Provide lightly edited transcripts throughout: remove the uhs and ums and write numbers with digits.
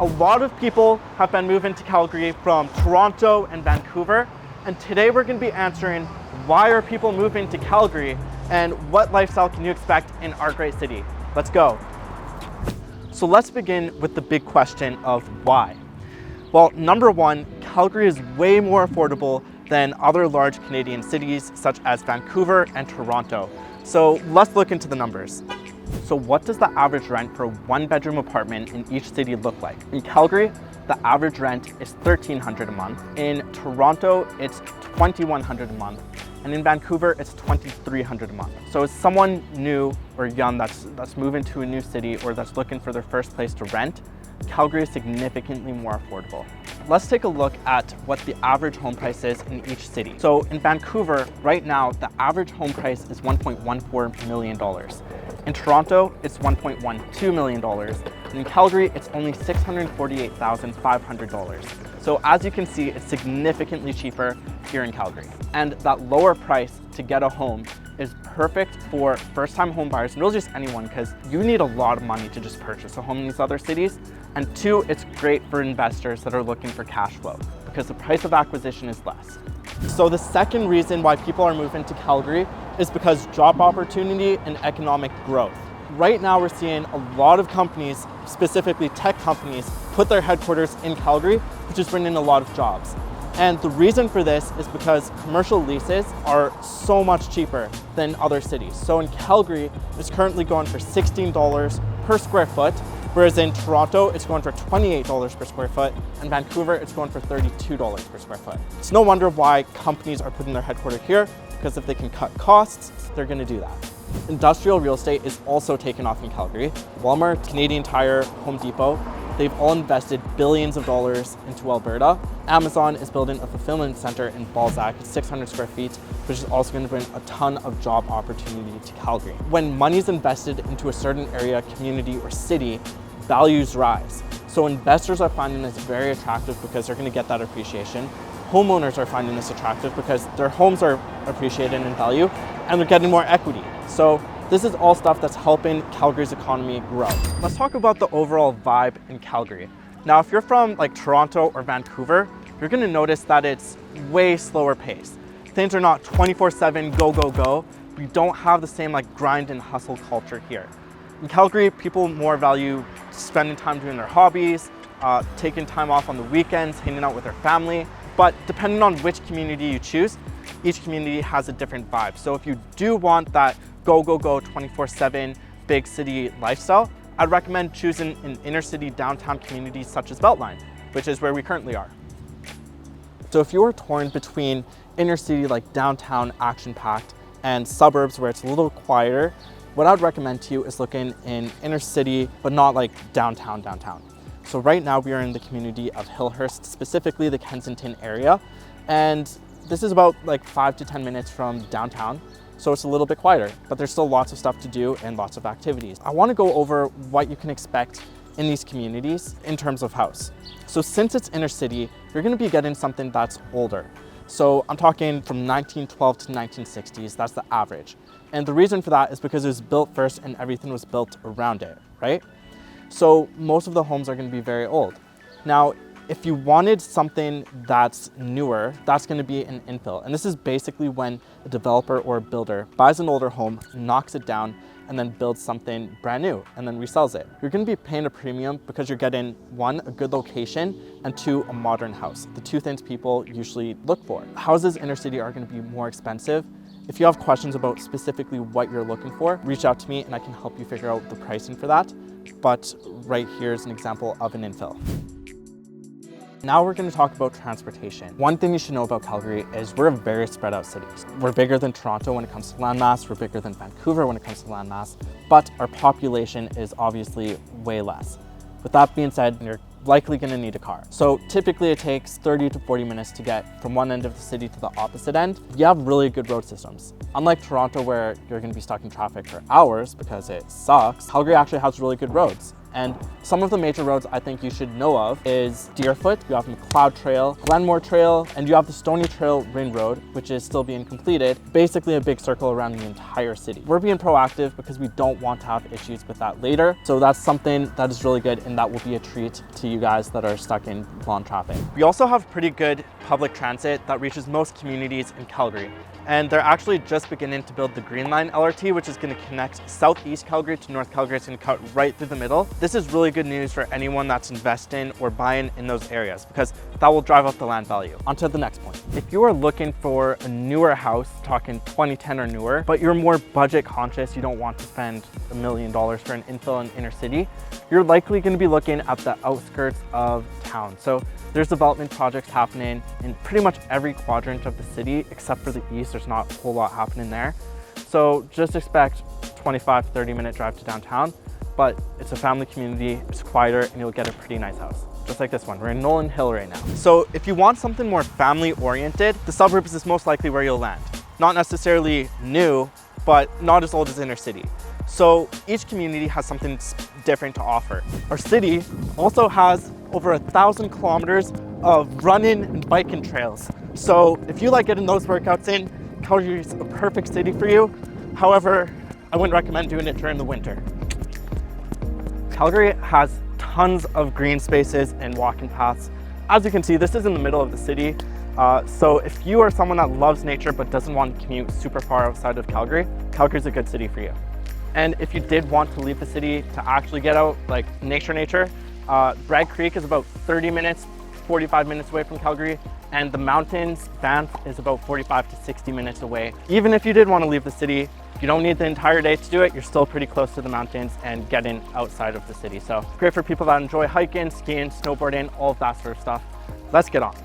A lot of people have been moving to Calgary from Toronto and Vancouver, and today we're going to be answering why are people moving to Calgary and what lifestyle can you expect in our great city. Let's go. So let's begin with the big question of why. Well, number one, Calgary is way more affordable than other large Canadian cities such as Vancouver and Toronto. So let's look into the numbers. So what does the average rent for a one-bedroom apartment in each city look like? In Calgary, the average rent is $1,300 a month. In Toronto, it's $2,100 a month. And in Vancouver, it's $2,300 a month. So as someone new or young that's moving to a new city or that's looking for their first place to rent, Calgary is significantly more affordable. Let's take a look at what the average home price is in each city. So in Vancouver, right now, the average home price is $1.14 million. In Toronto, it's $1.12 million. And in Calgary, it's only $648,500. So as you can see, it's significantly cheaper here in Calgary. And that lower price to get a home is perfect for first-time home buyers, and really just anyone, because you need a lot of money to just purchase a home in these other cities. And two, it's great for investors that are looking for cash flow because the price of acquisition is less. So the second reason why people are moving to Calgary is because job opportunity and economic growth. Right now we're seeing a lot of companies, specifically tech companies, put their headquarters in Calgary, which is bringing in a lot of jobs. And the reason for this is because commercial leases are so much cheaper than other cities. So in Calgary, it's currently going for $16 per square foot, whereas in Toronto, it's going for $28 per square foot, and Vancouver, it's going for $32 per square foot. It's no wonder why companies are putting their headquarters here, because if they can cut costs, they're gonna do that. Industrial real estate is also taking off in Calgary. Walmart, Canadian Tire, Home Depot, they've all invested billions of dollars into Alberta. Amazon is building a fulfillment center in Balzac, 600 square feet, which is also going to bring a ton of job opportunity to Calgary. When money is invested into a certain area, community, or city, values rise. So investors are finding this very attractive because they're going to get that appreciation. Homeowners are finding this attractive because their homes are appreciated in value and they're getting more equity. So this is all stuff that's helping Calgary's economy grow. Let's talk about the overall vibe in Calgary. Now, if you're from like Toronto or Vancouver, you're gonna notice that it's way slower pace. Things are not 24/7, go, go, go. We don't have the same like grind and hustle culture here. In Calgary, people more value spending time doing their hobbies, taking time off on the weekends, hanging out with their family. But depending on which community you choose, each community has a different vibe. So if you do want that go, go, go 24/7 big city lifestyle, I'd recommend choosing an inner city downtown community such as Beltline, which is where we currently are. So if you were torn between inner city like downtown action-packed and suburbs where it's a little quieter, what I'd recommend to you is looking in inner city, but not like downtown. So right now we are in the community of Hillhurst, specifically the Kensington area. And this is about like 5 to 10 minutes from downtown. So it's a little bit quieter, but there's still lots of stuff to do and lots of activities. I want to go over what you can expect in these communities in terms of house. So since it's inner city, you're going to be getting something that's older. So I'm talking from 1912 to 1960s, that's the average. And the reason for that is because it was built first and everything was built around it, right? So most of the homes are going to be very old. Now, if you wanted something that's newer, that's going to be an infill. And this is basically when a developer or a builder buys an older home, knocks it down, and then builds something brand new and then resells it. You're going to be paying a premium because you're getting one, a good location, and two, a modern house. The two things people usually look for. Houses inner city are going to be more expensive. If you have questions about specifically what you're looking for, reach out to me and I can help you figure out the pricing for that. But right here is an example of an infill. Now we're going to talk about transportation. One thing you should know about Calgary is we're a very spread out city. We're bigger than Toronto when it comes to landmass, we're bigger than Vancouver when it comes to landmass, but our population is obviously way less. With that being said, you're likely going to need a car. So typically it takes 30 to 40 minutes to get from one end of the city to the opposite end. You have really good road systems. Unlike Toronto where you're going to be stuck in traffic for hours because it sucks, Calgary actually has really good roads. And some of the major roads I think you should know of is Deerfoot, you have McLeod Trail, Glenmore Trail, and you have the Stony Trail Ring Road, which is still being completed, basically a big circle around the entire city. We're being proactive because we don't want to have issues with that later. So that's something that is really good, and that will be a treat to you guys that are stuck in Vaughan traffic. We also have pretty good public transit that reaches most communities in Calgary. And they're actually just beginning to build the Green Line LRT, which is going to connect southeast Calgary to North Calgary. It's going to cut right through the middle. This is really good news for anyone that's investing or buying in those areas, because that will drive up the land value. On to the next point. If you are looking for a newer house, talking 2010 or newer, but you're more budget conscious, you don't want to spend $1 million for an infill in inner city, you're likely going to be looking at the outskirts of town. So there's development projects happening in pretty much every quadrant of the city, except for the east. There's not a whole lot happening there. So just expect 25-30 minute drive to downtown, but it's a family community, it's quieter, and you'll get a pretty nice house. Just like this one. We're in Nolan Hill right now. So if you want something more family oriented, the suburbs is most likely where you'll land. Not necessarily new, but not as old as inner city. So each community has something different to offer. Our city also has over 1,000 kilometers of running and biking trails. So if you like getting those workouts in, Calgary is a perfect city for you. However, I wouldn't recommend doing it during the winter. Calgary has tons of green spaces and walking paths. As you can see, this is in the middle of the city. So if you are someone that loves nature but doesn't want to commute super far outside of Calgary, Calgary's a good city for you. And if you did want to leave the city to actually get out, like nature, Bragg Creek is about 30 minutes, 45 minutes away from Calgary, and the mountains, Banff, is about 45 to 60 minutes away. Even if you did want to leave the city, you don't need the entire day to do it. You're still pretty close to the mountains and getting outside of the city. So great for people that enjoy hiking, skiing, snowboarding, all of that sort of stuff. Let's get on.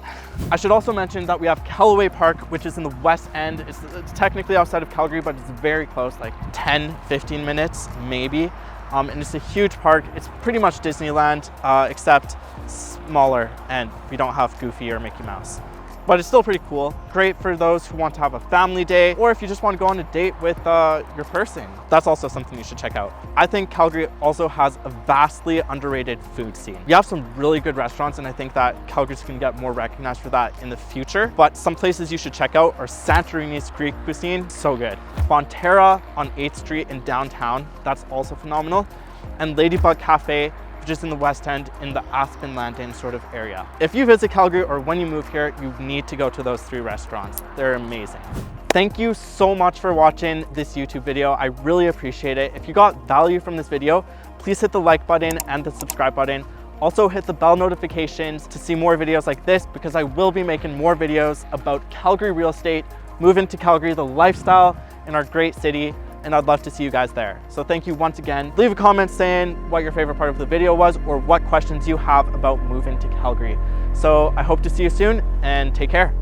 I should also mention that we have Kellaway Park, which is in the west end. It's technically outside of Calgary, but it's very close, like 10-15 minutes maybe. And it's a huge park. It's pretty much Disneyland, except smaller, and we don't have Goofy or Mickey Mouse. But it's still pretty cool. Great for those who want to have a family day, or if you just want to go on a date with your person. That's also something you should check out. I think Calgary also has a vastly underrated food scene. We have some really good restaurants, and I think that Calgary's gonna get more recognized for that in the future. But some places you should check out are Santorini's Greek cuisine, so good. Bonterra on 8th Street in downtown, that's also phenomenal. And Ladybug Cafe, just in the West End in the Aspen Landing sort of area. If you visit Calgary or when you move here, you need to go to those 3 restaurants. They're amazing. Thank you so much for watching this YouTube video. I really appreciate it. If you got value from this video, please hit the like button and the subscribe button. Also hit the bell notifications to see more videos like this, because I will be making more videos about Calgary real estate, moving to Calgary, the lifestyle in our great city, and I'd love to see you guys there. So thank you once again. Leave a comment saying what your favorite part of the video was, or what questions you have about moving to Calgary. So I hope to see you soon, and take care.